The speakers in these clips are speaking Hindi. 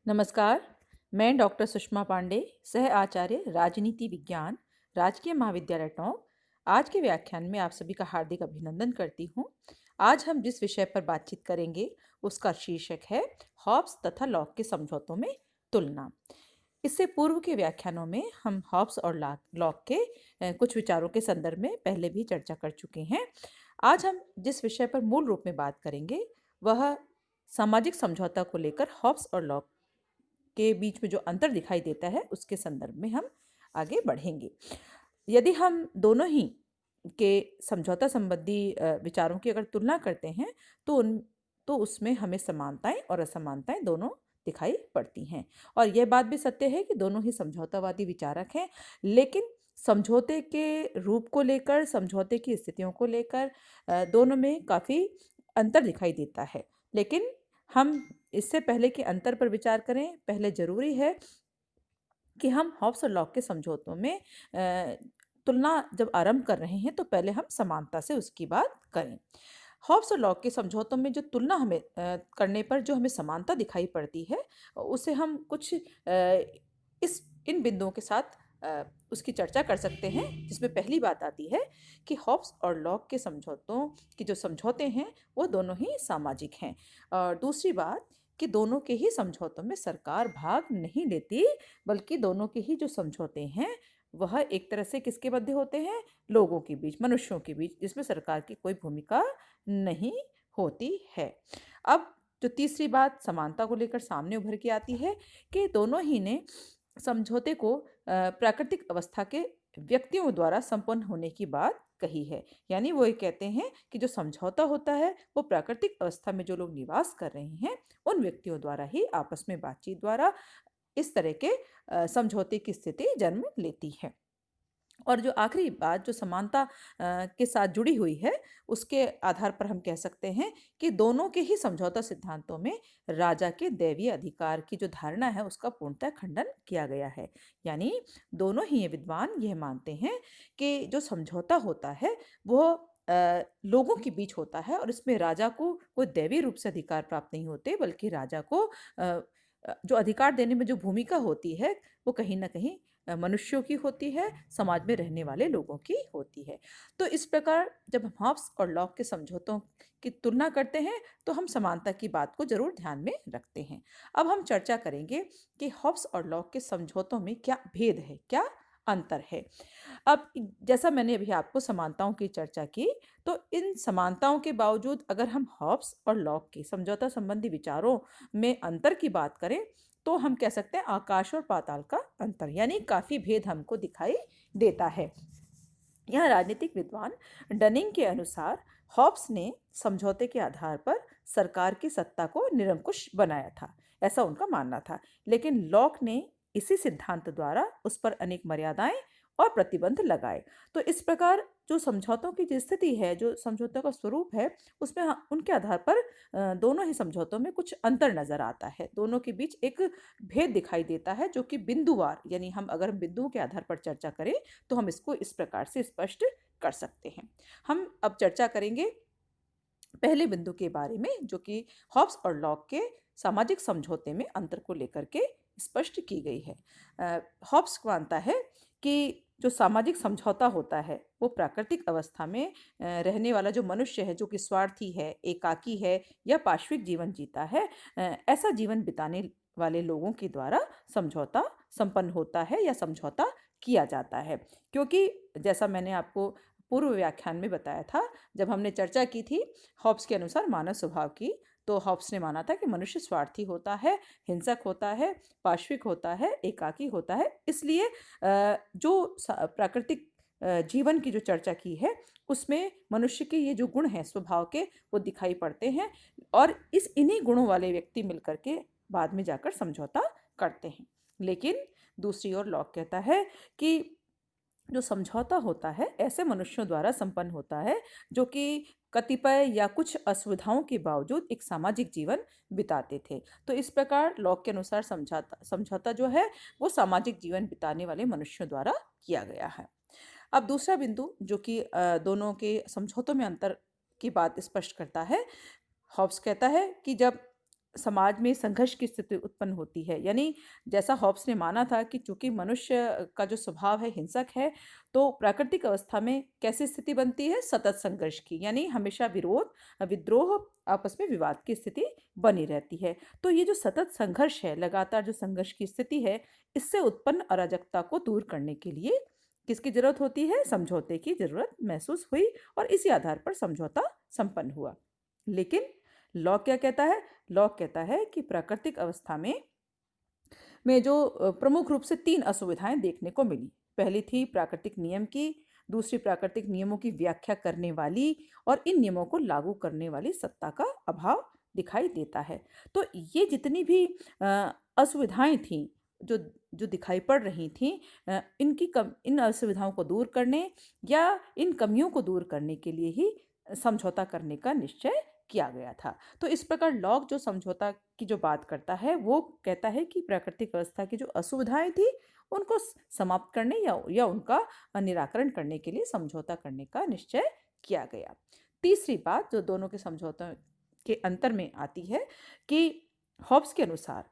नमस्कार। मैं डॉक्टर सुषमा पांडे, सह आचार्य राजनीति विज्ञान, राजकीय महाविद्यालय टोंक। आज के व्याख्यान में आप सभी का हार्दिक अभिनंदन करती हूँ। आज हम जिस विषय पर बातचीत करेंगे उसका शीर्षक है हॉब्स तथा लॉक के समझौतों में तुलना। इससे पूर्व के व्याख्यानों में हम हॉब्स और लॉक के कुछ विचारों के संदर्भ में पहले भी चर्चा कर चुके हैं। आज हम जिस विषय पर मूल रूप में बात करेंगे वह सामाजिक समझौता को लेकर हॉब्स और लॉक के बीच में जो अंतर दिखाई देता है उसके संदर्भ में हम आगे बढ़ेंगे। यदि हम दोनों ही के समझौता संबंधी विचारों की अगर तुलना करते हैं तो उन तो उसमें हमें समानताएं और असमानताएं दोनों दिखाई पड़ती हैं। और यह बात भी सत्य है कि दोनों ही समझौतावादी विचारक हैं, लेकिन समझौते के रूप को लेकर, समझौते की स्थितियों को लेकर दोनों में काफ़ी अंतर दिखाई देता है। लेकिन हम इससे पहले कि अंतर पर विचार करें, पहले ज़रूरी है कि हम हॉब्स और लॉक के समझौतों में तुलना जब आरंभ कर रहे हैं तो पहले हम समानता से उसकी बात करें। हॉब्स और लॉक के समझौतों में जो तुलना हमें करने पर जो हमें समानता दिखाई पड़ती है, उसे हम कुछ इस इन बिंदुओं के साथ उसकी चर्चा कर सकते हैं, जिसमें पहली बात आती है कि हॉब्स और लॉक के समझौतों की जो समझौते हैं वो दोनों ही सामाजिक हैं। और दूसरी बात कि दोनों के ही समझौतों में सरकार भाग नहीं लेती, बल्कि दोनों के ही जो समझौते हैं वह एक तरह से किसके मध्य होते हैं, लोगों के बीच, मनुष्यों के बीच, जिसमें सरकार की कोई भूमिका नहीं होती है। अब जो तीसरी बात समानता को लेकर सामने उभर के आती है कि दोनों ही ने समझौते को प्राकृतिक अवस्था के व्यक्तियों द्वारा संपन्न होने की बात कही है। यानी वो ये कहते हैं कि जो समझौता होता है वो प्राकृतिक अवस्था में जो लोग निवास कर रहे हैं उन व्यक्तियों द्वारा ही आपस में बातचीत द्वारा इस तरह के समझौते की स्थिति जन्म लेती है। और जो आखिरी बात जो समानता के साथ जुड़ी हुई है, उसके आधार पर हम कह सकते हैं कि दोनों के ही समझौता सिद्धांतों में राजा के दैवीय अधिकार की जो धारणा है उसका पूर्णतः खंडन किया गया है। यानी दोनों ही ये विद्वान यह मानते हैं कि जो समझौता होता है वो लोगों के बीच होता है और इसमें राजा को कोई दैवीय रूप से अधिकार प्राप्त नहीं होते, बल्कि राजा को जो अधिकार देने में जो भूमिका होती है वो कहीं ना कहीं मनुष्यों की होती है, समाज में रहने वाले लोगों की होती है। तो इस प्रकार जब हम हॉब्स और लॉक के समझौतों की तुलना करते हैं तो हम समानता की बात को जरूर ध्यान में रखते हैं। अब हम चर्चा करेंगे कि हॉब्स और लॉक के समझौतों में क्या भेद है, क्या अंतर है। अब जैसा मैंने अभी आपको समानताओं की चर्चा की, तो इन समानताओं के बावजूद अगर हम हॉब्स और लॉक के समझौता संबंधी विचारों में अंतर की बात करें तो हम कह सकते हैं आकाश और पाताल का अंतर, यानी काफी भेद हमको दिखाई देता है। यह राजनीतिक विद्वान डनिंग के अनुसार हॉब्स ने समझौते के आधार पर सरकार की सत्ता को निरंकुश बनाया था, ऐसा उनका मानना था। लेकिन लॉक ने इसी सिद्धांत द्वारा उस पर अनेक मर्यादाएं और प्रतिबंध लगाए। तो इस प्रकार जो समझौतों की जो स्थिति है, जो समझौतों का स्वरूप है, उसमें उनके आधार पर दोनों ही समझौतों में कुछ अंतर नजर आता है। दोनों के बीच एक भेद दिखाई देता है जो कि बिंदुवार, यानी हम अगर बिंदुओं के आधार पर चर्चा करें तो हम इसको इस प्रकार से स्पष्ट कर सकते हैं। हम अब चर्चा करेंगे पहले बिंदु के बारे में, जो कि हॉब्स और लॉक के सामाजिक समझौते में अंतर को लेकर के स्पष्ट की गई है। हॉब्स मानता है कि जो सामाजिक समझौता होता है वो प्राकृतिक अवस्था में रहने वाला जो मनुष्य है, जो कि स्वार्थी है, एकाकी है या पार्श्विक जीवन जीता है, ऐसा जीवन बिताने वाले लोगों के द्वारा समझौता संपन्न होता है या समझौता किया जाता है। क्योंकि जैसा मैंने आपको पूर्व व्याख्यान में बताया था, जब हमने चर्चा की थी हॉब्स के अनुसार मानव स्वभाव की, तो हॉब्स ने माना था कि मनुष्य स्वार्थी होता है, हिंसक होता है, पार्श्विक होता है, एकाकी होता है। इसलिए जो प्राकृतिक जीवन की जो चर्चा की है उसमें मनुष्य के ये जो गुण हैं स्वभाव के, वो दिखाई पड़ते हैं और इन्हीं गुणों वाले व्यक्ति मिलकर के बाद में जाकर समझौता करते हैं। लेकिन दूसरी ओर लॉक कहता है कि जो समझौता होता है ऐसे मनुष्यों द्वारा संपन्न होता है जो कि कतिपय या कुछ असुविधाओं के बावजूद एक सामाजिक जीवन बिताते थे। तो इस प्रकार लॉक के अनुसार समझौता समझौता जो है वो सामाजिक जीवन बिताने वाले मनुष्यों द्वारा किया गया है। अब दूसरा बिंदु जो कि दोनों के समझौतों में अंतर की बात स्पष्ट करता है, हॉब्स कहता है कि जब समाज में संघर्ष की स्थिति उत्पन्न होती है। यानी जैसा हॉब्स ने माना था कि चूँकि मनुष्य का जो स्वभाव है हिंसक है, तो प्राकृतिक अवस्था में कैसी स्थिति बनती है? सतत संघर्ष की, यानी हमेशा विरोध, विद्रोह, आपस में विवाद की स्थिति बनी रहती है। तो ये जो सतत संघर्ष है, लगातार जो संघर्ष की स्थिति है, इससे उत्पन्न अराजकता को दूर करने के लिए किसकी ज़रूरत होती है? समझौते की ज़रूरत महसूस हुई और इसी आधार पर समझौता संपन्न हुआ। लेकिन लॉ क्या कहता है? लॉ कहता है कि प्राकृतिक अवस्था में जो प्रमुख रूप से 3 असुविधाएँ देखने को मिली। पहली थी प्राकृतिक नियम की, दूसरी प्राकृतिक नियमों की व्याख्या करने वाली और इन नियमों को लागू करने वाली सत्ता का अभाव दिखाई देता है। तो ये जितनी भी असुविधाएँ थीं, जो जो दिखाई पड़ रही थीं, इन असुविधाओं को दूर करने या इन कमियों को दूर करने के लिए ही समझौता करने का निश्चय किया गया था। तो इस प्रकार लॉक जो समझौता की जो बात करता है, वो कहता है कि प्राकृतिक व्यवस्था की जो असुविधाएँ थी, उनको समाप्त करने या उनका निराकरण करने के लिए समझौता करने का निश्चय किया गया। तीसरी बात जो दोनों के समझौतों के अंतर में आती है कि हॉब्स के अनुसार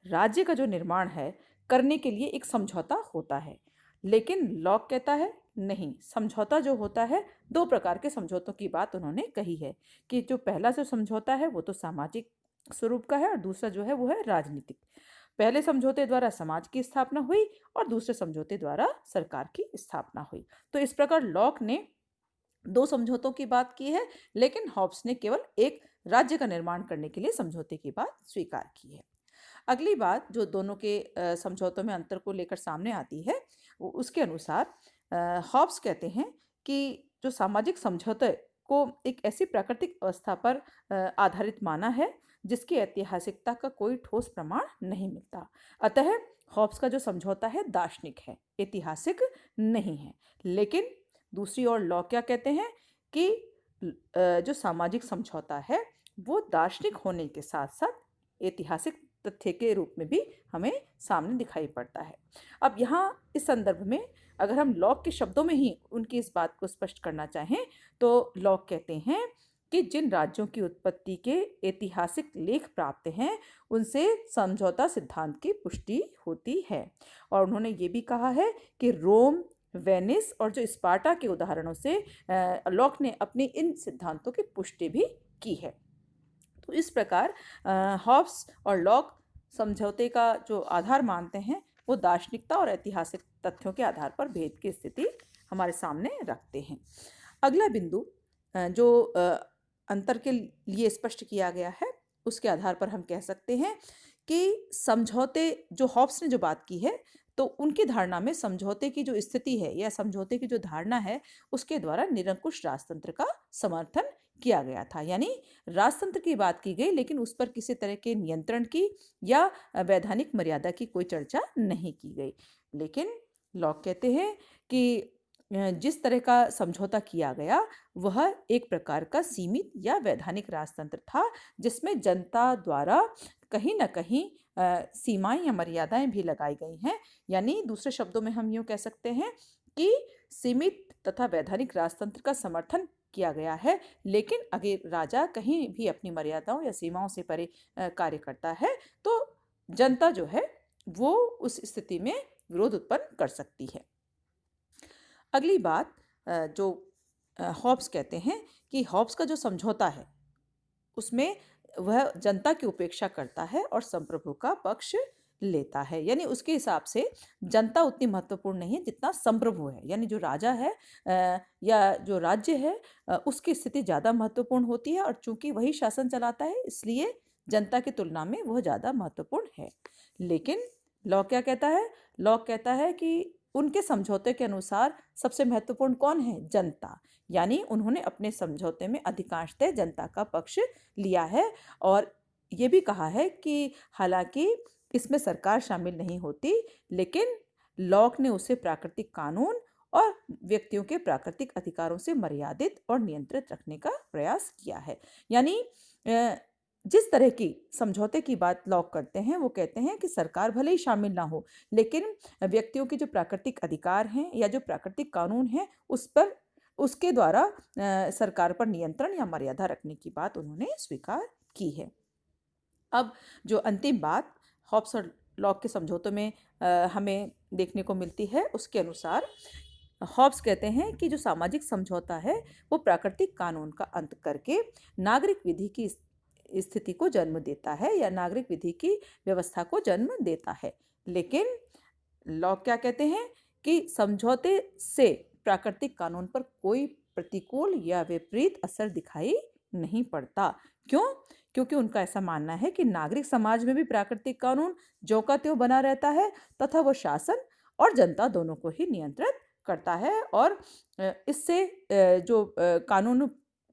राज्य का जो निर्माण है, करने के लिए एक समझौता होता है। लेकिन लॉक कहता है नहीं, समझौता जो होता है 2 प्रकार के समझौतों की बात उन्होंने कही है कि जो पहला जो समझौता है वो तो सामाजिक स्वरूप का है और दूसरा जो है वो है राजनीतिक। पहले समझौते द्वारा समाज की स्थापना हुई और दूसरे समझौते द्वारा सरकार की स्थापना हुई। तो इस प्रकार लॉक ने 2 समझौतों की बात की है, लेकिन हॉब्स ने केवल एक राज्य का निर्माण करने के लिए समझौते की बात स्वीकार की है। अगली बात जो दोनों के समझौतों में अंतर को लेकर सामने आती है, वो उसके अनुसार हॉब्स कहते हैं कि जो सामाजिक समझौते को एक ऐसी प्राकृतिक अवस्था पर आधारित माना है, जिसकी ऐतिहासिकता का कोई ठोस प्रमाण नहीं मिलता। अतः हॉब्स का जो समझौता है दार्शनिक है, ऐतिहासिक नहीं है। लेकिन दूसरी ओर लॉ क्या कहते हैं कि जो सामाजिक समझौता है, वो दार्शनिक होने के साथ-साथ ऐतिहासिक तथ्य के रूप में भी हमें सामने दिखाई पड़ता है। अब यहाँ इस संदर्भ में अगर हम लॉक के शब्दों में ही उनकी इस बात को स्पष्ट करना चाहें, तो लॉक कहते हैं कि जिन राज्यों की उत्पत्ति के ऐतिहासिक लेख प्राप्त हैं, उनसे समझौता सिद्धांत की पुष्टि होती है। और उन्होंने ये भी कहा है कि रोम, वेनिस और जो स्पार्टा के उदाहरणों से लॉक ने अपनी इन सिद्धांतों की पुष्टि भी की है। तो इस प्रकार हॉब्स और लॉक समझौते का जो आधार मानते हैं, वो दार्शनिकता और ऐतिहासिक तथ्यों के आधार पर भेद की स्थिति हमारे सामने रखते हैं। अगला बिंदु जो अंतर के लिए स्पष्ट किया गया है, उसके आधार पर हम कह सकते हैं कि समझौते जो हॉब्स ने जो बात की है, तो उनकी धारणा में समझौते की जो स्थिति है या समझौते की जो धारणा है, उसके द्वारा निरंकुश राजतंत्र का समर्थन किया गया था। यानी राजतंत्र की बात की गई, लेकिन उस पर किसी तरह के नियंत्रण की या वैधानिक मर्यादा की कोई चर्चा नहीं की गई। लेकिन लॉक कहते हैं कि जिस तरह का समझौता किया गया, वह एक प्रकार का सीमित या वैधानिक राजतंत्र था, जिसमें जनता द्वारा कहीं न कहीं सीमाएँ या मर्यादाएँ भी लगाई गई हैं। यानी दूसरे शब्दों में हम यूँ कह सकते हैं कि सीमित तथा वैधानिक राजतंत्र का समर्थन किया गया है, लेकिन अगर राजा कहीं भी अपनी मर्यादाओं या सीमाओं से परे कार्य करता है, तो जनता जो है, वो उस स्थिति में विरोध उत्पन्न कर सकती है। अगली बात जो हॉब्स कहते हैं कि हॉब्स का जो समझौता है, उसमें वह जनता की उपेक्षा करता है और संप्रभु का पक्ष लेता है। यानी उसके हिसाब से जनता उतनी महत्वपूर्ण नहीं है जितना संप्रभु है। यानी जो राजा है या जो राज्य है, उसकी स्थिति ज़्यादा महत्वपूर्ण होती है और चूंकि वही शासन चलाता है, इसलिए जनता की तुलना में वह ज़्यादा महत्वपूर्ण है। लेकिन लॉ क्या कहता है? लॉ कहता है कि उनके समझौते के अनुसार सबसे महत्वपूर्ण कौन है? जनता। यानी उन्होंने अपने समझौते में अधिकांशतः जनता का पक्ष लिया है और ये भी कहा है कि हालांकि इसमें सरकार शामिल नहीं होती, लेकिन लॉक ने उसे प्राकृतिक कानून और व्यक्तियों के प्राकृतिक अधिकारों से मर्यादित और नियंत्रित रखने का प्रयास किया है। यानी जिस तरह की समझौते की बात लॉक करते हैं, वो कहते हैं कि सरकार भले ही शामिल ना हो, लेकिन व्यक्तियों के जो प्राकृतिक अधिकार हैं या जो प्राकृतिक कानून हैं, उस पर उसके द्वारा सरकार पर नियंत्रण या मर्यादा रखने की बात उन्होंने स्वीकार की है। अब जो अंतिम बात हॉब्स और लॉक के समझौतों में हमें देखने को मिलती है, उसके अनुसार हॉब्स कहते हैं कि जो सामाजिक समझौता है वो प्राकृतिक कानून का अंत करके नागरिक विधि की स्थिति को जन्म देता है या नागरिक विधि की व्यवस्था को जन्म देता है। लेकिन लॉक क्या कहते हैं कि समझौते से प्राकृतिक कानून पर कोई प्रतिकूल या विपरीत असर दिखाई नहीं पड़ता। क्यों? क्योंकि उनका ऐसा मानना है कि नागरिक समाज में भी प्राकृतिक कानून ज्यों का त्यों बना रहता है तथा वो शासन और जनता दोनों को ही नियंत्रित करता है और इससे जो कानून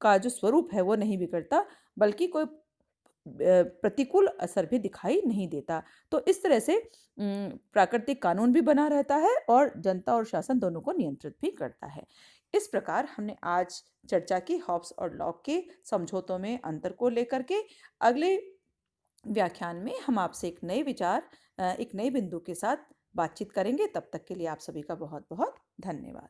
का जो स्वरूप है वो नहीं बिगड़ता, बल्कि कोई प्रतिकूल असर भी दिखाई नहीं देता। तो इस तरह से प्राकृतिक कानून भी बना रहता है और जनता और शासन दोनों को नियंत्रित भी करता है। इस प्रकार हमने आज चर्चा की हॉब्स और लॉक के समझौतों में अंतर को लेकर के। अगले व्याख्यान में हम आपसे एक नए विचार, एक नए बिंदु के साथ बातचीत करेंगे। तब तक के लिए आप सभी का बहुत बहुत धन्यवाद।